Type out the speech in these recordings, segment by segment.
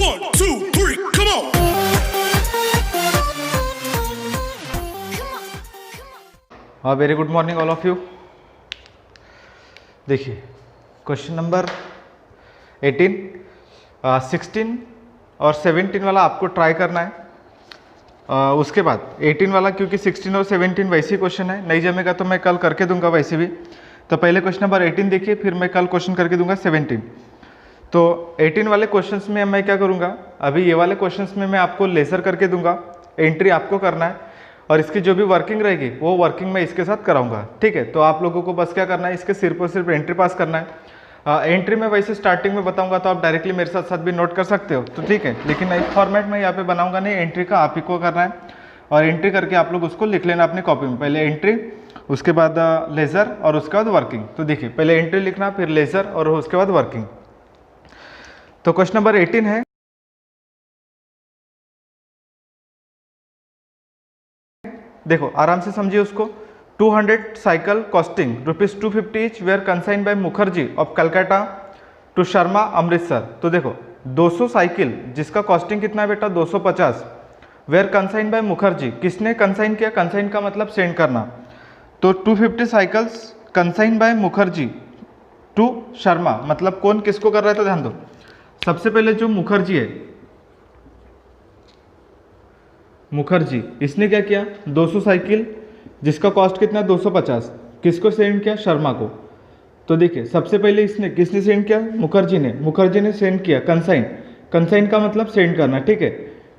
1, 2, 3, come on. Very good morning all of you. देखिए question number 18, 16 और 17 वाला आपको ट्राई करना है। उसके बाद 18 वाला, क्योंकि 16 और 17 वैसे ही क्वेश्चन है, नहीं जमेगा तो मैं कल करके दूंगा वैसे भी। तो पहले क्वेश्चन नंबर 18 देखिए, फिर मैं कल क्वेश्चन करके दूंगा 17। तो 18 वाले क्वेश्चंस में मैं क्या करूंगा, अभी ये वाले क्वेश्चंस में मैं आपको लेजर करके दूंगा, एंट्री आपको करना है, और इसकी जो भी वर्किंग रहेगी वो वर्किंग मैं इसके साथ कराऊंगा। ठीक है, तो आप लोगों को बस क्या करना है, इसके सिर्फ और सिर्फ एंट्री पास करना है। एंट्री में वैसे स्टार्टिंग में बताऊंगा तो आप डायरेक्टली मेरे साथ साथ भी नोट कर सकते हो, तो ठीक है, लेकिन एक फॉर्मेट में यहाँ पे बनाऊंगा नहीं, एंट्री का आप ही को करना है, और एंट्री करके आप लोग उसको लिख लेना अपनी कॉपी में। पहले एंट्री, उसके बाद लेजर, और उसके बाद वर्किंग। तो देखिए पहले एंट्री लिखना, फिर लेजर, और उसके बाद वर्किंग। तो क्वेश्चन नंबर 18 है, देखो आराम से समझिए उसको। 200 cycle costing ₹250 each were consigned by Mukherjee of Calcutta to Sharma Amritsar. तो देखो 200 साइकिल जिसका कॉस्टिंग कितना है बेटा, 250, वेयर कंसाइंड बाय मुखर्जी, किसने कंसाइन किया, कंसाइन का मतलब सेंड करना। तो 250 cycles consign by Mukherjee to Sharma, मतलब कौन किसको कर रहा है, तो ध्यान दो। सबसे पहले जो मुखर्जी है, मुखर्जी, इसने क्या किया, 200 साइकिल जिसका कॉस्ट कितना है 250, किसको सेंड किया, शर्मा को। तो देखिए सबसे पहले इसने, किसने सेंड किया, मुखर्जी ने सेंड किया कंसाइन। कंसाइन का मतलब सेंड करना, ठीक है।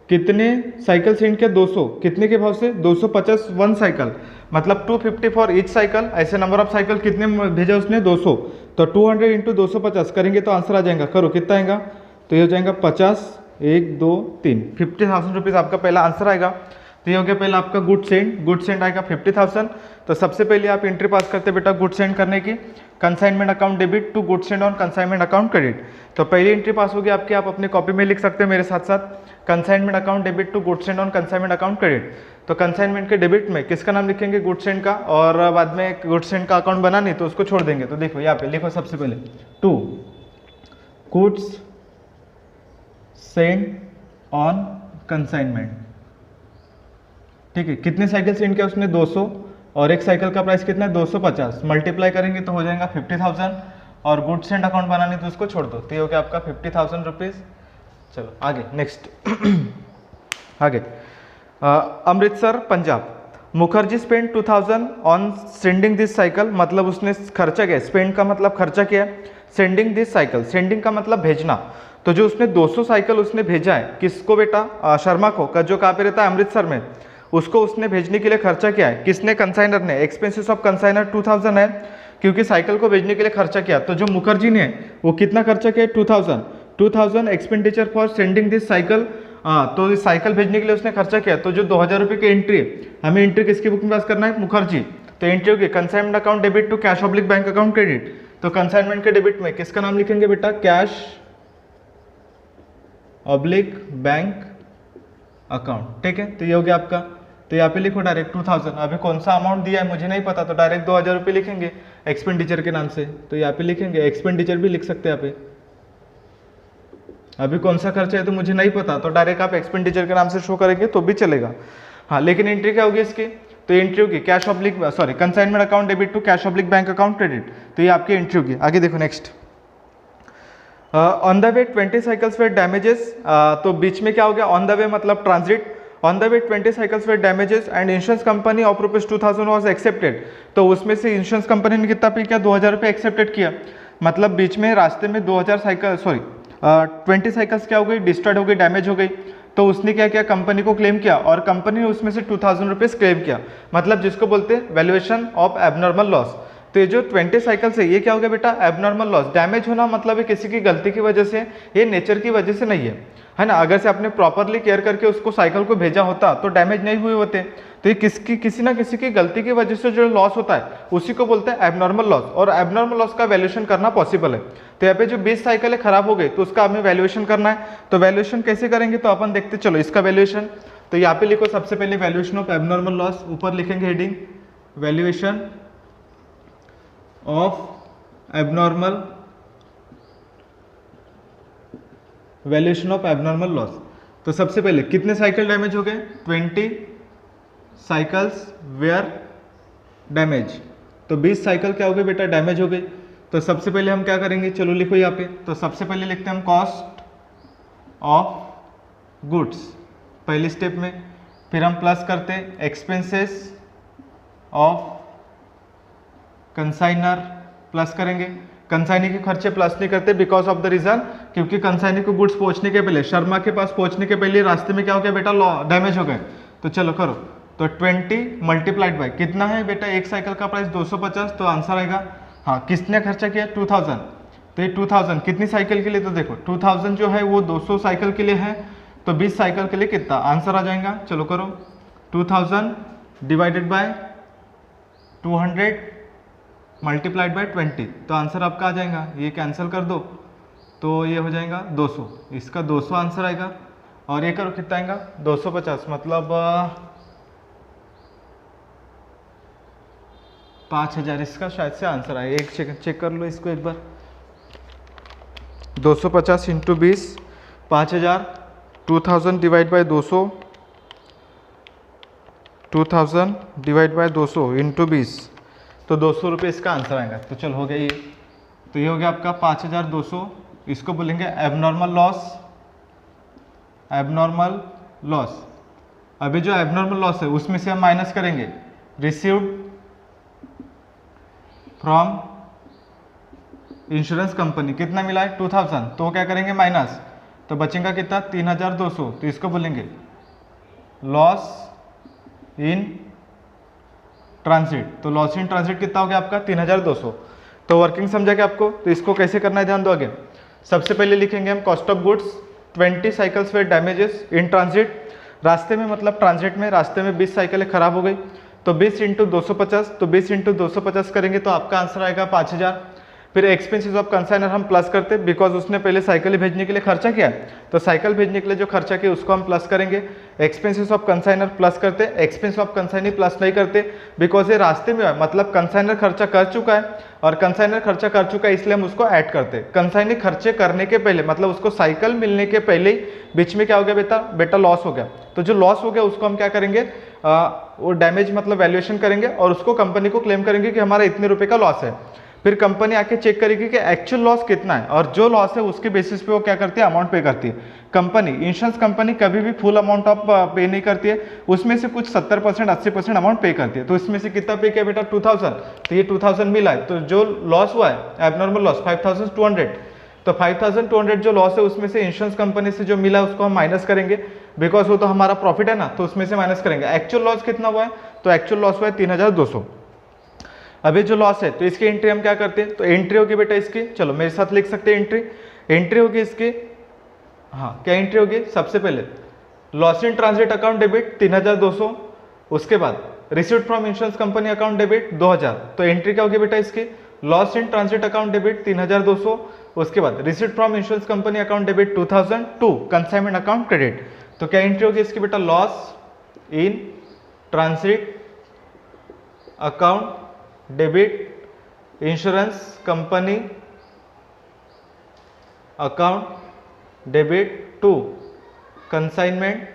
कितने साइकिल सेंड किया, 200, कितने के भाव से, 250 वन साइकिल, मतलब 250 फॉर ईच साइकिल। ऐसे नंबर ऑफ साइकिल कितने भेजा उसने, 200। तो 200 इंटू 250 करेंगे तो आंसर आ जाएगा, करो कितना आएगा, तो ये हो जाएगा 50, 1 2 3, 50,000 रुपीज़ आपका पहला आंसर आएगा। तो ये हो गया पहला आपका गुड सेंड आएगा 50,000। तो सबसे पहले आप एंट्री पास करते बेटा गुड सेंड करने की, consignment account debit to good send on consignment account credit. तो पहली एंट्री पास होगी आपकी, आप अपनी कॉपी में लिख सकते हैं मेरे साथ साथ, consignment account debit to good send on consignment account credit. तो कंसाइनमेंट के डेबिट में किसका नाम लिखेंगे, गुड सेंड का, और बाद में गुड सेंड का अकाउंट बना नहीं तो उसको छोड़ देंगे। तो देखो यहाँ पे लिखो सबसे पहले to goods send on consignment, ठीक है। कितने साइकिल सेंड किया उसने, 200, और एक साइकिल का प्राइस कितना है, 250, मल्टीप्लाई करेंगे तो हो जाएगा 50,000, और गुड सेंड अकाउंट बनाने तो उसको छोड़ दो। तो ये हो गया आपका 50,000 रुपीज़। चलो आगे नेक्स्ट आगे, Amritsar Punjab, Mukherjee spend 2000 on sending this cycle, मतलब उसने खर्चा किया, स्पेंड का मतलब खर्चा किया, सेंडिंग दिस साइकिल, सेंडिंग का मतलब भेजना। तो जो उसने 200 साइकिल उसने भेजा है, किसको बेटा, शर्मा को, का जो कहाँ पे रहता है, अमृतसर में, उसको उसने भेजने के लिए खर्चा किया है, किसने, कंसाइनर ने। एक्सपेंसेस ऑफ कंसाइनर 2000 है, क्योंकि साइकिल को भेजने के लिए खर्चा किया। तो जो मुखर्जी ने वो कितना खर्चा किया, 2000 expenditure for sending this cycle. तो इस साइकिल भेजने के लिए उसने खर्चा किया। तो जो 2000 रुपये की एंट्री है, हमें एंट्री किसकी बुक में पास करना है, मुखर्जी। तो एंट्री होगी consignment account debit to cash oblique bank account credit. तो कंसाइनमेंट के डेबिट में किसका नाम लिखेंगे बेटा, कैश ऑब्लिक बैंक अकाउंट, ठीक है। तो ये हो गया आपका। तो यहाँ पे लिखो डायरेक्ट 2000, अभी कौन सा अमाउंट दिया है मुझे नहीं पता, तो डायरेक्ट 2000 रुपये लिखेंगे एक्सपेंडिचर के नाम से। तो यहाँ पे लिखेंगे, एक्सपेंडिचर भी लिख सकते हैं यहाँ पे, अभी कौन सा खर्चा है तो मुझे नहीं पता, तो डायरेक्ट आप एक्सपेंडिचर के नाम से शो करेंगे तो भी चलेगा। हाँ, लेकिन एंट्री क्या होगी इसकी, तो एंट्री होगी cash oblique, sorry, consignment account debit to cash oblique bank account credit. तो ये आपकी एंट्री होगी। आगे देखो next, on the way 20 cycles were damages. तो बीच में क्या हो गया, ऑन द वे मतलब transit, on the way 20 cycles were damages and insurance company of ₹2000 was accepted. तो उसमें से इंश्योरेंस कंपनी ने कितना पे किया, 2000 रुपये एक्सेप्टेड किया। मतलब बीच में रास्ते में 2000 साइकिल, सॉरी 20 साइकिल्स क्या हो गई, डिस्ट्रॉयड हो गई, डैमेज हो गई। तो उसने क्या किया, कंपनी को क्लेम किया, और कंपनी ने उसमें से 2000 रुपीज़ क्लेम किया, मतलब जिसको बोलते हैं वैल्यूएशन ऑफ एबनॉर्मल लॉस। तो ये जो 20 साइकिल्स है ये क्या हो गया बेटा, एबनॉर्मल लॉस। डैमेज होना मतलब है किसी की गलती की वजह से, ये नेचर की वजह से नहीं है ना। अगर से आपने प्रॉपरली केयर करके उसको साइकिल को भेजा होता तो डैमेज नहीं हुए होते। तो ये किसी ना किसी की गलती की वजह से जो लॉस होता है उसी को बोलते हैं एबनॉर्मल लॉस, और एबनॉर्मल लॉस का वैल्यूएशन करना पॉसिबल है। तो यहाँ पे जो 20 साइकिल है खराब हो गई तो उसका हमें वैल्यूएशन करना है। तो वैल्यूएशन कैसे करेंगे, तो अपन देखते चलो इसका वैल्यूएशन। तो यहाँ पे लिखो सबसे पहले वैल्यूएशन ऑफ एबनॉर्मल लॉस, ऊपर लिखेंगे heading valuation of abnormal valuation of abnormal loss. तो सबसे पहले कितने साइकिल डैमेज हो गए? 20 साइकिल्स वेयर डैमेज। तो 20 साइकिल क्या हो गए बेटा? डैमेज हो गई। तो सबसे पहले हम क्या करेंगे? चलो लिखो यहाँ पे। तो सबसे पहले लिखते हैं हम कॉस्ट ऑफ गुड्स पहली स्टेप में, फिर हम प्लस करते हैं एक्सपेंसेस ऑफ कंसाइनर, प्लस करेंगे। कंसाइनी के खर्चे प्लस नहीं करते बिकॉज ऑफ द रीजन, क्योंकि कंसाइनी को गुड्स पहुंचने के पहले, शर्मा के पास पहुंचने के पहले रास्ते में क्या हो गया बेटा? डैमेज हो गए। तो चलो करो। तो 20 मल्टीप्लाइड बाय कितना है बेटा? एक साइकिल का प्राइस 250, तो आंसर आएगा, हाँ किसने खर्चा किया? 2000। तो ये 2000 कितनी साइकिल के लिए? तो देखो 2000 जो है वो 200 साइकिल के लिए है, तो 20 साइकिल के लिए कितना आंसर आ जाएगा? चलो करो। 2000 डिवाइडेड बाय 200 मल्टीप्लाइड बाय 20, तो आंसर आपका आ जाएगा, ये कैंसिल कर दो तो ये हो जाएगा 200, इसका 200 आंसर आएगा। और ये करो कितना आएगा? 250, मतलब 5000 इसका शायद से आंसर आए। एक चेक कर लो इसको एक बार। 250 into 20 5000, 2000 divide by 200, 2000 divide by 200 into 20, तो 200 रुपये इसका आंसर आएगा। तो चल हो गया ये। तो ये हो गया आपका 5200, इसको बोलेंगे एबनॉर्मल लॉस। एबनॉर्मल लॉस, अभी जो एबनॉर्मल लॉस है उसमें से हम माइनस करेंगे रिसीव्ड फ्रॉम इंश्योरेंस कंपनी। कितना मिला है? 2000, तो क्या करेंगे? माइनस, तो बचेगा कितना? 3200, तो इसको बोलेंगे लॉस इन ट्रांजिट। तो लॉस इन ट्रांजिट कितना हो गया आपका? 3200। तो वर्किंग समझा क्या आपको? तो इसको कैसे करना है ध्यान दो आगे। सबसे पहले लिखेंगे हम cost of goods 20 cycles were damages in transit. रास्ते में मतलब ट्रांजिट में रास्ते में 20 साइकिलें खराब हो गई, तो 20 इंटू 250, तो 20 इंटू 250 करेंगे तो आपका आंसर आएगा 5000। फिर एक्सपेंसेस ऑफ कंसाइनर हम प्लस करते बिकॉज उसने पहले साइकिल भेजने के लिए खर्चा किया, तो साइकिल भेजने के लिए जो खर्चा किया उसको हम प्लस करेंगे। एक्सपेंसेस ऑफ कंसाइनर प्लस करते, एक्सपेंस ऑफ कंसाइनी प्लस नहीं करते बिकॉज ये रास्ते में है, मतलब कंसाइनर खर्चा कर चुका है और कंसाइनर खर्चा कर चुका है इसलिए हम उसको ऐड करते। कंसाइनी खर्चे करने के पहले मतलब उसको साइकिल मिलने के पहले ही बीच में क्या हो गया बेटा लॉस हो गया। तो जो लॉस हो गया उसको हम क्या करेंगे? वो डैमेज मतलब वैल्यूएशन करेंगे और उसको कंपनी को क्लेम करेंगे कि हमारा इतने रुपए का लॉस है। फिर कंपनी आके चेक करेगी कि एक्चुअल लॉस कितना है और जो लॉस है उसके बेसिस पे वो क्या करती है? अमाउंट पे करती है। कंपनी, इंश्योरेंस कंपनी कभी भी फुल अमाउंट ऑफ पे नहीं करती है, उसमें से कुछ 70% 80% अमाउंट पे करती है। तो इसमें से कितना पे किया बेटा? 2000, तो ये 2000 मिला है। तो जो लॉस हुआ है एबनॉर्मल लॉस 5200, तो 5200 जो लॉस है उसमें से इंश्योरेंस कंपनी से जो मिला है उसको हम माइनस करेंगे बिकॉज वो तो हमारा प्रॉफिट है ना, तो उसमें से माइनस करेंगे। एक्चुअल लॉस कितना हुआ है? तो एक्चुअल लॉस हुआ है 3200। अभी जो लॉस है तो इसकी एंट्री हम क्या करते हैं? तो एंट्री होगी बेटा इसकी, चलो मेरे साथ लिख सकते हैं एंट्री। एंट्री होगी इसकी, हाँ क्या एंट्री होगी? सबसे पहले loss in transit account debit 3200, उसके बाद received from insurance company account debit 2000। तो एंट्री क्या होगी बेटा इसकी? Loss in transit account debit 3200, उसके बाद received from insurance company account debit 2000 to consignment account credit. तो क्या एंट्री होगी इसकी बेटा? Loss in transit account debit insurance company account debit to consignment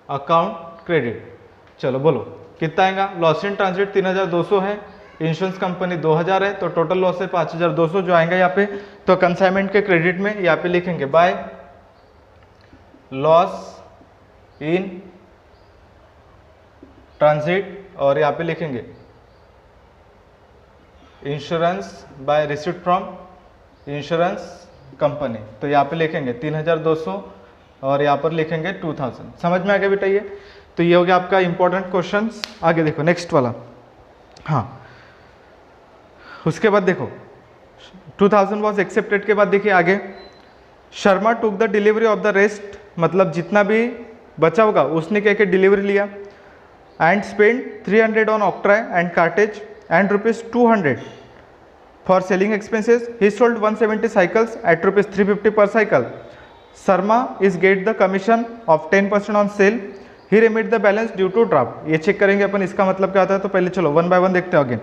account credit. चलो बोलो कितना आएगा? लॉस इन ट्रांजिट 3200 है, इंश्योरेंस कंपनी 2000 है, तो टोटल लॉस है 5200 जो आएगा यहाँ पे। तो कंसाइनमेंट के क्रेडिट में यहाँ पे लिखेंगे बाय लॉस इन ट्रांजिट और यहाँ पे लिखेंगे insurance by received from insurance company. तो यहाँ पे लिखेंगे 3200 और यहाँ पर लिखेंगे 2000। समझ में आ गया बेटा ये? तो ये हो गया आपका इंपॉर्टेंट क्वेश्चन। आगे देखो नेक्स्ट वाला, हाँ उसके बाद देखो 2000 वॉज एक्सेप्टेड के बाद देखिए आगे, Sharma took the delivery of the rest, मतलब जितना भी बचा होगा उसने क्या क्या डिलीवरी लिया and spent 300 on octroi and cartage and ₹200 for selling expenses. He sold 170 cycles at ₹350 per cycle. Sharma is get the commission of 10% on sale. He remit the balance due to draft. ये check करेंगे अपन इसका मतलब क्या होता है। तो पहले चलो वन बाय वन देखते हैं। Again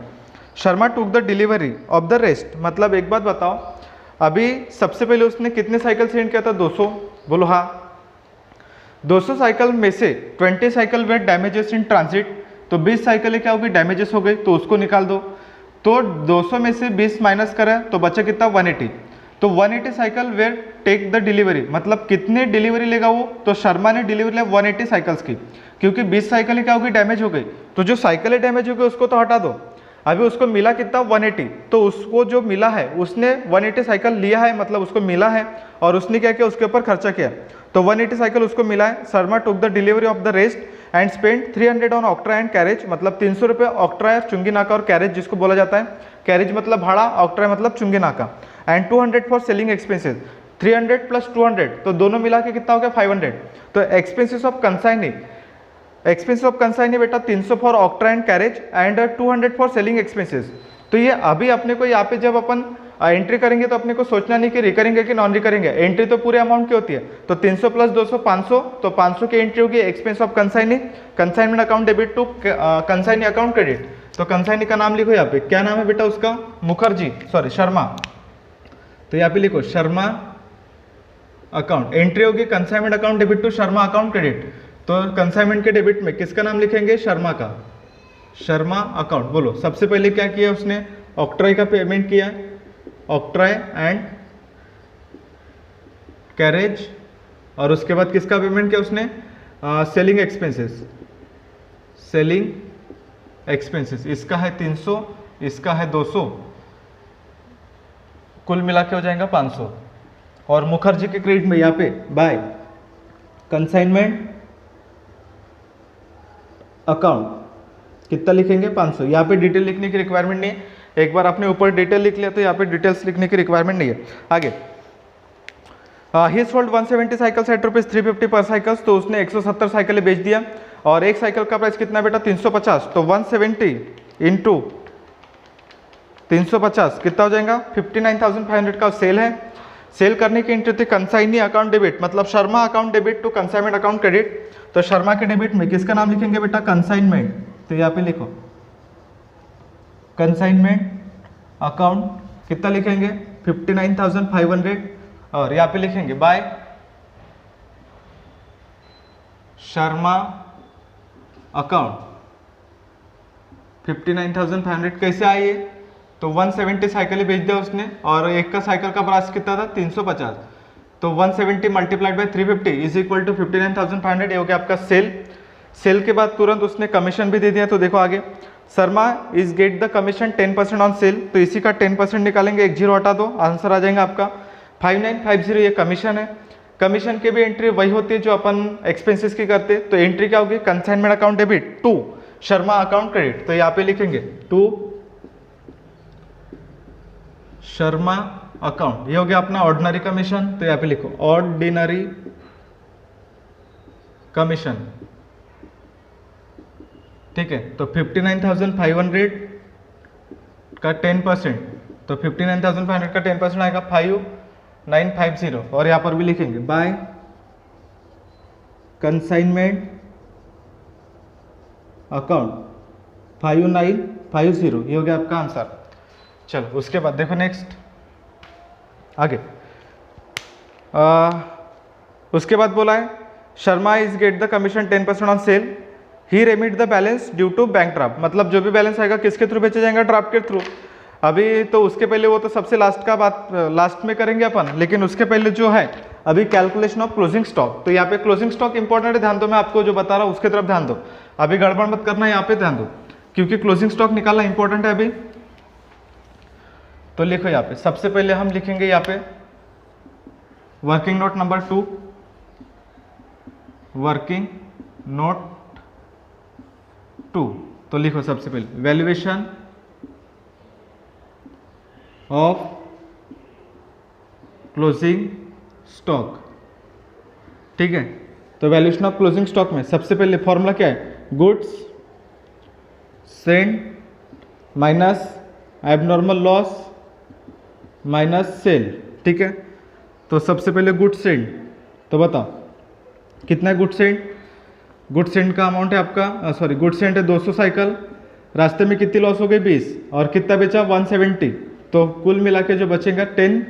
Sharma took the delivery of the rest, मतलब एक बात बताओ, अभी सबसे पहले उसने कितने साइकिल सेंड किया था? 200, बोलो हाँ। 200 साइकिल में से 20 cycle were damages in transit, तो 20 साइकिल क्या होगी? डैमेजेस हो गई, तो उसको निकाल दो। तो 200 में से 20 माइनस करें तो बचा कितना? 180। तो 180 cycle were take the delivery, मतलब कितने डिलीवरी लेगा वो? तो शर्मा ने डिलीवरी लिया 180 साइकिल्स की, क्योंकि 20 साइकिल क्या होगी? डैमेज हो गई। तो जो साइकिल डैमेज हो गई उसको तो हटा दो। अभी उसको मिला कितना? 180। तो उसको जो मिला है उसने 180 साइकिल लिया है, मतलब उसको मिला है, और उसने क्या किया? उसके ऊपर खर्चा किया। तो 180 साइकिल उसको मिला है। Sharma took the delivery of the rest and spend 300 on ऑक्ट्रा and carriage, मतलब 300 रुपये ऑक्ट्रा, चुंगी नाका और कैरेज जिसको बोला जाता है। कैरेज मतलब भाड़ा, ऑक्ट्रा मतलब चुंगी नाका। And 200 for selling expenses, 300 plus 200, तो दोनों मिला के कितना हो गया? 500। तो expenses of consignee, expenses of consignee बेटा 300 for ऑक्ट्रा and carriage and 200 for selling expenses. तो ये अभी अपने को यहाँ पे जब अपन एंट्री करेंगे तो अपने को सोचना नहीं कि रिकरिंग है कि नॉन रिकरिंग है, एंट्री तो पूरे अमाउंट की होती है। तो 300 प्लस 200 500, तो 500 की एंट्री होगी expense of consignee, consignment account debit to consignee account credit. तो कंसाइनी का नाम लिखो यहाँ पे, क्या नाम है बेटा उसका? मुखर्जी, सॉरी शर्मा। तो यहाँ पे लिखो शर्मा अकाउंट, एंट्री होगी consignment account debit to Sharma account credit. तो कंसाइनमेंट के डेबिट में किसका नाम लिखेंगे? शर्मा का, शर्मा अकाउंट। बोलो सबसे पहले क्या किया उसने? ऑक्ट्राई का पेमेंट किया, ऑक्ट्राई एंड कैरेज, और उसके बाद किसका पेमेंट किया उसने? Selling expenses, selling expenses. इसका है 300, इसका है 200, कुल मिला के हो जाएगा 500। और मुखर्जी के क्रेडिट में यहाँ पे बाय कंसाइनमेंट अकाउंट कितना लिखेंगे? 500। यहाँ पे डिटेल लिखने की रिक्वायरमेंट नहीं है, एक बार आपने ऊपर डिटेल लिख लिया तो यहाँ पे डिटेल्स लिखने की रिक्वायरमेंट नहीं है। आगे ही सोल्ड 170 साइकिल्स एट रुपीज 350 पर साइकिल्स, तो उसने 170 साइकिल बेच दिया। और एक साइकिल का प्राइस कितना बेटा? 350। तो 170 इंटू 350 कितना हो जाएगा? 59,500 का सेल है। सेल करने की एंट्री थी कंसाइनी अकाउंट डेबिट, मतलब Sharma account debit to consignment account credit. तो शर्मा के डेबिट में किसका नाम लिखेंगे बेटा? कंसाइनमेंट। तो यहाँ पे लिखो कंसाइनमेंट अकाउंट, कितना लिखेंगे? 59,500। और यहाँ पे लिखेंगे बाय शर्मा अकाउंट 59,500। कैसे आई है? तो 170 साइकिल बेच दिया उसने, और एक का साइकिल का प्राइस कितना था? 350। तो 170 multiplied by 350 is equal to 59,500। ये हो गया आपका सेल। सेल के बाद तुरंत उसने कमीशन भी दे दिया। तो देखो आगे, Sharma is get the commission 10% on cell, तो इसी का 10% निकालेंगे, एक जीरो हटा दो, आंसर आ जाएगा आपका 5950। ये कमीशन है। कमीशन की भी एंट्री वही होती है जो अपन एक्सपेंसेस की करते। तो एंट्री क्या होगी? Consignment account debit to Sharma account credit. तो यहाँ पे लिखेंगे टू शर्मा अकाउंट। ये हो गया अपना ऑर्डिनरी कमीशन। तो यहाँ पे लिखो ऑर्डिनरी कमीशन, ठीक है। तो 59,500 का 10%, तो 59,500 का 10% आएगा 5950। और यहाँ पर भी लिखेंगे बाय कंसाइनमेंट अकाउंट 5950। ये हो गया आपका आंसर। चलो उसके बाद देखो नेक्स्ट आगे। उसके बाद बोला है Sharma is get the commission 10% on sale, he remit the balance due to bank draft, मतलब जो भी बैलेंस आएगा किसके थ्रू बेचा जाएगा? ड्राफ्ट के थ्रू। अभी तो उसके पहले वो तो सबसे लास्ट का बात लास्ट में करेंगे अपन, लेकिन उसके पहले जो है अभी कैलकुलेशन ऑफ क्लोजिंग स्टॉक। तो यहाँ पे क्लोजिंग स्टॉक इंपॉर्टेंट है, ध्यान दो, मैं आपको जो बता रहा हूँ उसके तरफ ध्यान दो, अभी गड़बड़ मत करना, यहाँ पे ध्यान दो, क्योंकि क्लोजिंग स्टॉक निकालना इंपॉर्टेंट है अभी। तो लिखो यहाँ पे, सबसे पहले हम लिखेंगे यहाँ पे working note number 2, working note 2। तो लिखो सबसे पहले वैल्यूएशन ऑफ क्लोजिंग स्टॉक, ठीक है। तो वैल्यूएशन ऑफ क्लोजिंग स्टॉक में सबसे पहले फॉर्मूला क्या है? Goods send minus abnormal loss minus cell, ठीक है। तो सबसे पहले गुड सेंड, तो बताओ कितना है गुड सेंड? गुड सेंड का अमाउंट है आपका, सॉरी गुड सेंड है 200 साइकिल, रास्ते में कितनी लॉस हो गई? 20, और कितना बेचा? 170। तो कुल मिला के जो बचेगा 10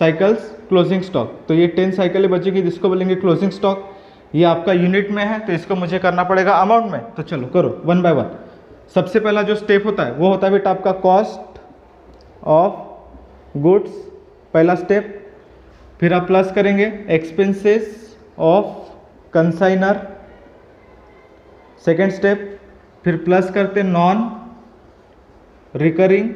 साइकिल्स क्लोजिंग स्टॉक, तो ये 10 साइकिलें बचेगी जिसको बोलेंगे क्लोजिंग स्टॉक। ये आपका यूनिट में है तो इसको मुझे करना पड़ेगा अमाउंट में, तो चलो करो वन बाय वन। सबसे पहला जो स्टेप होता है वो होता है बेटा आपका कॉस्ट ऑफ गुड्स, पहला स्टेप। फिर आप प्लस करेंगे expenses of consignor, second step. फिर प्लस करते non recurring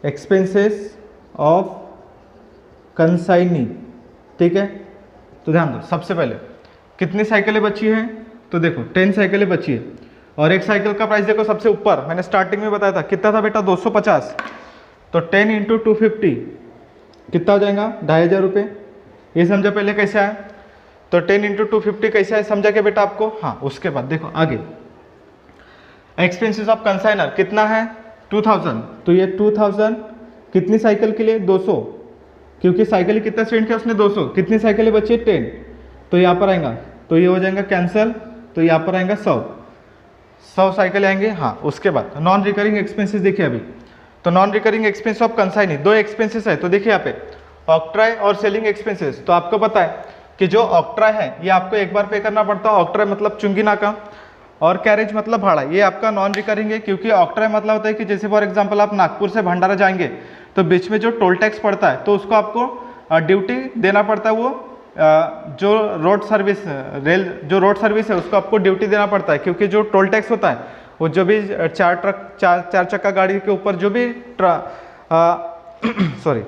expenses of consignee, ठीक है। तो ध्यान दो, सबसे पहले कितनी साइकिलें बची हैं, तो देखो 10 साइकिलें बची है और एक साइकिल का प्राइस देखो सबसे ऊपर मैंने स्टार्टिंग में बताया था कितना था बेटा 250, तो 10 इंटू 250 कितना हो जाएगा 2500 रुपये। ये समझा पहले कैसे आया, तो 10 इंटू 250 कैसे आया समझा क्या बेटा आपको। हाँ, उसके बाद देखो आगे एक्सपेंसेस ऑफ कंसाइनर कितना है 2000, तो ये 2000 कितनी साइकिल के लिए 200, क्योंकि साइकिल कितना सेंड किया उसने 200, कितनी साइकिलें बची 10, तो यहाँ पर आएगा, तो ये हो जाएगा कैंसिल, तो यहाँ पर आएगा 100 साइकिल आएंगे। हाँ, उसके बाद नॉन रिकरिंग एक्सपेंसेस देखिए अभी, तो non recurring expense of consignee 2 expenses है, तो देखिए यहाँ पे ऑक्ट्राय और सेलिंग एक्सपेंसेस। तो आपको पता है कि जो ऑक्ट्राय है ये आपको एक बार पे करना पड़ता है, ऑक्ट्राय मतलब चुंगी नाका, और कैरेज मतलब भाड़ा, ये आपका नॉन रिकरिंग है, क्योंकि ऑक्ट्राय मतलब होता है कि जैसे फॉर एग्जांपल आप नागपुर से भंडारा जाएंगे तो बीच में जो टोल टैक्स पड़ता है तो उसको आपको ड्यूटी देना पड़ता है, वो जो रोड सर्विस जो रोड सर्विस है उसको आपको ड्यूटी देना पड़ता है, क्योंकि जो टोल टैक्स होता है वो जो भी चार चक्का गाड़ी के ऊपर जो भी सॉरी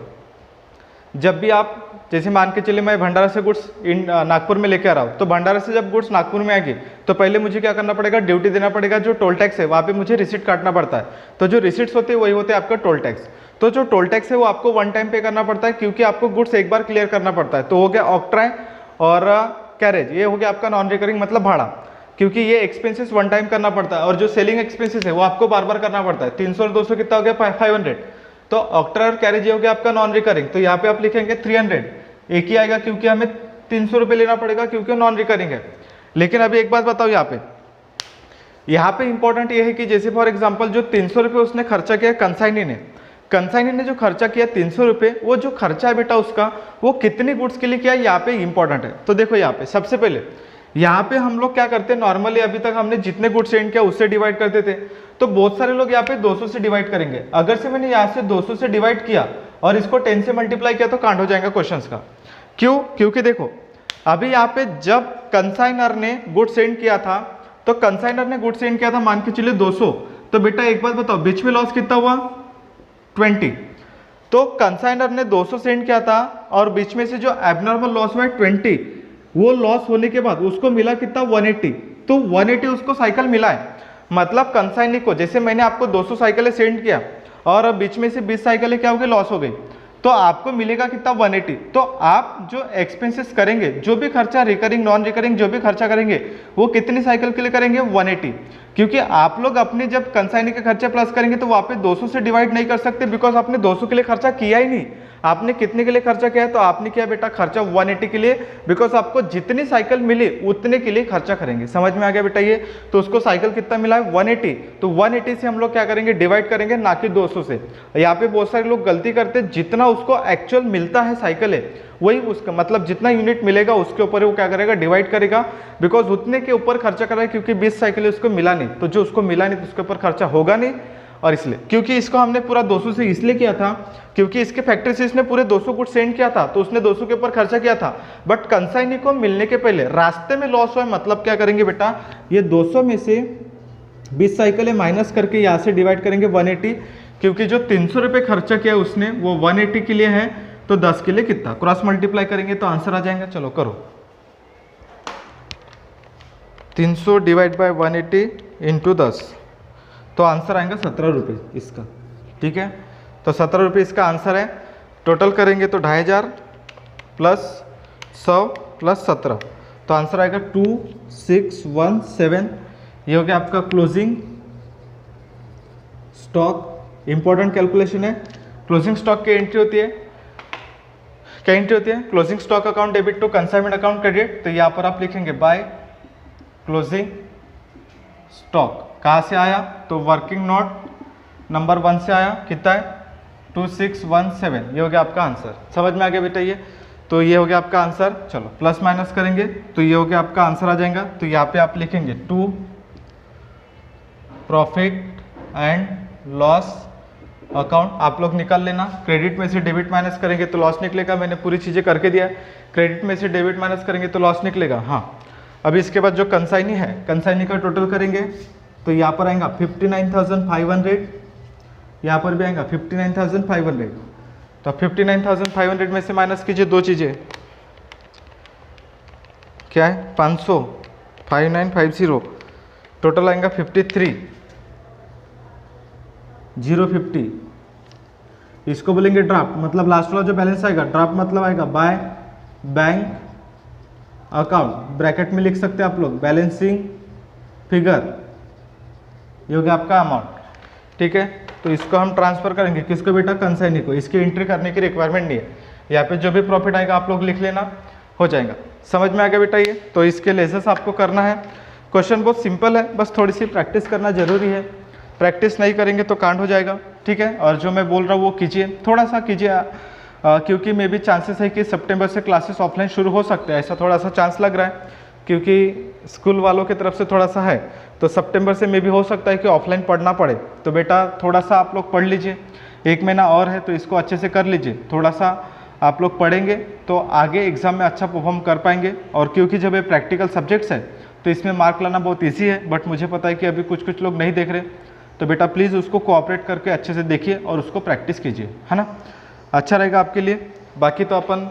जब भी आप जैसे मान के चलिए मैं भंडारा से गुड्स नागपुर में लेके आ रहा हूँ, तो भंडारा से जब गुड्स नागपुर में आएगी तो पहले मुझे क्या करना पड़ेगा, ड्यूटी देना पड़ेगा, जो टोल टैक्स है वहाँ पे मुझे रिसीट काटना पड़ता है। तो जो रिसीट्स होते हैं वही होते हैं आपका टोल टैक्स। तो जो टोल टैक्स है वो आपको वन टाइम पे करना पड़ता है, क्योंकि आपको गुड्स एक बार क्लियर करना पड़ता है। तो हो गया ऑक्ट्राय और कैरेज, ये हो गया आपका नॉन रिकरिंग मतलब भाड़ा, क्योंकि ये एक्सपेंसेस वन टाइम करना पड़ता है। और जो सेलिंग एक्सपेंसेस है वो आपको बार बार करना पड़ता है। 300 और 200 कितना हो गया 500, तो ऑक्ट्राय और कैरेज ये हो गया आपका नॉन रिकरिंग। तो यहाँ पे आप लिखेंगे 300, एक ही आएगा क्योंकि हमें 300 रुपये लेना पड़ेगा क्योंकि नॉन रिकरिंग है। लेकिन अभी एक बात बताओ, यहाँ पे इंपॉर्टेंट ये है कि जैसे फॉर एग्जांपल जो 300 रुपये उसने खर्चा किया कंसाइनी ने जो खर्चा किया 300 रुपये, वो जो खर्चा है बेटा उसका वो कितनी गुड्स के लिए किया यहाँ पे इंपॉर्टेंट है। तो देखो यहाँ पे सबसे पहले यहाँ पे हम लोग क्या करते हैं, नॉर्मली अभी तक हमने जितने गुड्स सेंड किया उससे डिवाइड करते थे, तो बहुत सारे लोग यहाँ पे 200 से डिवाइड करेंगे। अगर से मैंने यहाँ से 200 से डिवाइड किया और इसको 10 से मल्टीप्लाई किया तो कांड हो जाएगा क्वेश्चंस का। क्यों? क्योंकि देखो अभी यहाँ पे जब कंसाइनर ने गुड सेंड किया था, तो कंसाइनर ने गुड सेंड किया था मान के चलिए 200, तो बेटा एक बात बताओ बीच में लॉस कितना हुआ 20। तो कंसाइनर ने 200 सेंड किया था और बीच में से जो एबनॉर्मल लॉस हुआ 20, वो लॉस होने के बाद उसको मिला कितना 180, तो 180 उसको साइकिल मिला है। मतलब कंसाइनी को जैसे मैंने आपको 200 साइकिलें सेंड किया और बीच में से 20 साइकिलें क्या हो गई लॉस हो गई, तो आपको मिलेगा कितना 180। तो आप जो एक्सपेंसेस करेंगे, जो भी खर्चा रिकरिंग नॉन रिकरिंग जो भी खर्चा करेंगे वो कितनी साइकिल के लिए करेंगे 180, क्योंकि आप लोग अपने जब कंसाइनी के खर्चे प्लस करेंगे तो वहाँ पे 200 से डिवाइड नहीं कर सकते, बिकॉज आपने 200 के लिए खर्चा किया ही नहीं। आपने कितने के लिए खर्चा किया है, तो आपने किया बेटा खर्चा 180 के लिए, बिकॉज आपको जितनी साइकिल मिली उतने के लिए खर्चा करेंगे। समझ में आ गया बेटा ये? तो उसको साइकिल कितना मिला है 180, तो 180 से हम लोग क्या करेंगे डिवाइड करेंगे, ना कि 200 से। यहाँ पे बहुत सारे लोग गलती करते हैं, जितना उसको एक्चुअल मिलता है साइकिल है वही उसका मतलब जितना यूनिट मिलेगा उसके ऊपर वो क्या करेगा डिवाइड करेगा, बिकॉज उतने के ऊपर खर्चा कर रहा है, क्योंकि 20 साइकिल उसको मिला नहीं, तो जो उसको मिला नहीं तो उसके ऊपर खर्चा होगा नहीं। और इसलिए क्योंकि इसको हमने पूरा 200 से इसलिए किया था क्योंकि इसके फैक्ट्री से इसने पूरे 200 गुड सेंड किया था, तो उसने 200 के ऊपर खर्चा किया था। बट कंसाइनी को मिलने के पहले रास्ते में लॉस हुआ, मतलब क्या करेंगे बेटा, ये 200 में से 20 साइकिलें माइनस करके यहाँ से डिवाइड करेंगे 180, क्योंकि जो 300 रुपये खर्चा किया उसने वो 180 के लिए है, तो 10 के लिए कितना क्रॉस मल्टीप्लाई करेंगे तो आंसर आ जाएगा। चलो करो, 300 डिवाइड बाय 180 इंटू 10, तो आंसर आएगा 17 रुपये इसका। ठीक है, तो 17 रुपये इसका आंसर है। टोटल करेंगे तो 2500 प्लस 100 प्लस 17, तो आंसर आएगा 2617। ये हो गया आपका क्लोजिंग स्टॉक। इंपॉर्टेंट कैलकुलेशन है। क्लोजिंग स्टॉक की एंट्री होती है, क्या एंट्री होती है, closing stock account debit to consignment account credit. तो यहाँ पर आप लिखेंगे बाय क्लोजिंग स्टॉक। कहाँ से आया, तो वर्किंग नोट नंबर 1 से आया, कितना है 2617, ये हो गया आपका आंसर। समझ में आ गया बेटा ये? तो ये हो गया आपका आंसर। चलो प्लस माइनस करेंगे तो ये हो गया आपका आंसर आ जाएगा। तो यहाँ पे आप लिखेंगे to profit and loss account, आप लोग निकाल लेना। क्रेडिट में से डेबिट माइनस करेंगे तो लॉस निकलेगा, मैंने पूरी चीज़ें करके दिया है। क्रेडिट में से डेबिट माइनस करेंगे तो लॉस निकलेगा। हाँ, अभी इसके बाद जो कंसाइनी है, कंसाइनी का टोटल करेंगे तो यहाँ पर आएगा 59,500, यहाँ पर भी आएगा 59,500। तो 59,500 में से माइनस कीजिए दो चीज़ें, क्या है 500, 5950, टोटल आएगा 53,050। इसको बोलेंगे ड्राफ्ट, मतलब लास्ट वाला जो बैलेंस आएगा, ड्राफ्ट मतलब आएगा बाय बैंक अकाउंट, ब्रैकेट में लिख सकते हैं आप लोग बैलेंसिंग फिगर, ये हो गया आपका अमाउंट। ठीक है, तो इसको हम ट्रांसफर करेंगे किसको बेटा? कंसाइनी को। इसकी एंट्री करने की रिक्वायरमेंट नहीं है, यहाँ पे जो भी प्रॉफिट आएगा आप लोग लिख लेना, हो जाएगा। समझ में आ गया बेटा ये? तो इसके लेसेस आपको करना है। क्वेश्चन बहुत सिंपल है, बस थोड़ी सी प्रैक्टिस करना जरूरी है। प्रैक्टिस नहीं करेंगे तो कांड हो जाएगा। ठीक है, और जो मैं बोल रहा हूँ वो कीजिए, थोड़ा सा कीजिए, क्योंकि मे भी चांसेस है कि सितंबर से क्लासेस ऑफलाइन शुरू हो सकते हैं, ऐसा थोड़ा सा चांस लग रहा है, क्योंकि स्कूल वालों की तरफ से थोड़ा सा है। तो सितंबर से मे भी हो सकता है कि ऑफलाइन पढ़ना पड़े। तो बेटा थोड़ा सा आप लोग पढ़ लीजिए, 1 महीना और है तो इसको अच्छे से कर लीजिए। थोड़ा सा आप लोग पढ़ेंगे तो आगे एग्जाम में अच्छा परफॉर्म कर पाएंगे। और क्योंकि जब ये प्रैक्टिकल सब्जेक्ट्स है तो इसमें मार्क लाना बहुत ईजी है, बट मुझे पता है कि अभी कुछ लोग नहीं देख रहे, तो बेटा प्लीज़ उसको कोऑपरेट करके अच्छे से देखिए और उसको प्रैक्टिस कीजिए, है ना? अच्छा रहेगा आपके लिए। बाकी तो अपन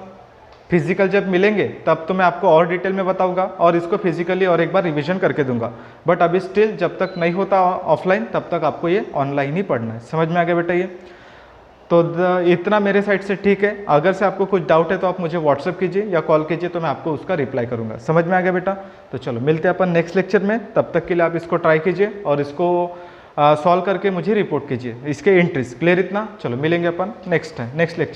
फिजिकल जब मिलेंगे तब तो मैं आपको और डिटेल में बताऊंगा और इसको फिजिकली और एक बार रिवीजन करके दूंगा। बट अभी स्टिल जब तक नहीं होता ऑफलाइन तब तक आपको ये ऑनलाइन ही पढ़ना है। समझ में आ गया बेटा ये? तो इतना मेरे साइड से ठीक है। अगर से आपको कुछ डाउट है तो आप मुझे व्हाट्सअप कीजिए या कॉल कीजिए, तो मैं आपको उसका रिप्लाई करूंगा। समझ में आ गया बेटा? तो चलो मिलते हैं अपन नेक्स्ट लेक्चर में, तब तक के लिए आप इसको ट्राई कीजिए और इसको सॉल्व करके मुझे रिपोर्ट कीजिए, इसके एंट्रीज क्लियर इतना। चलो मिलेंगे अपन नेक्स्ट लेक्चर।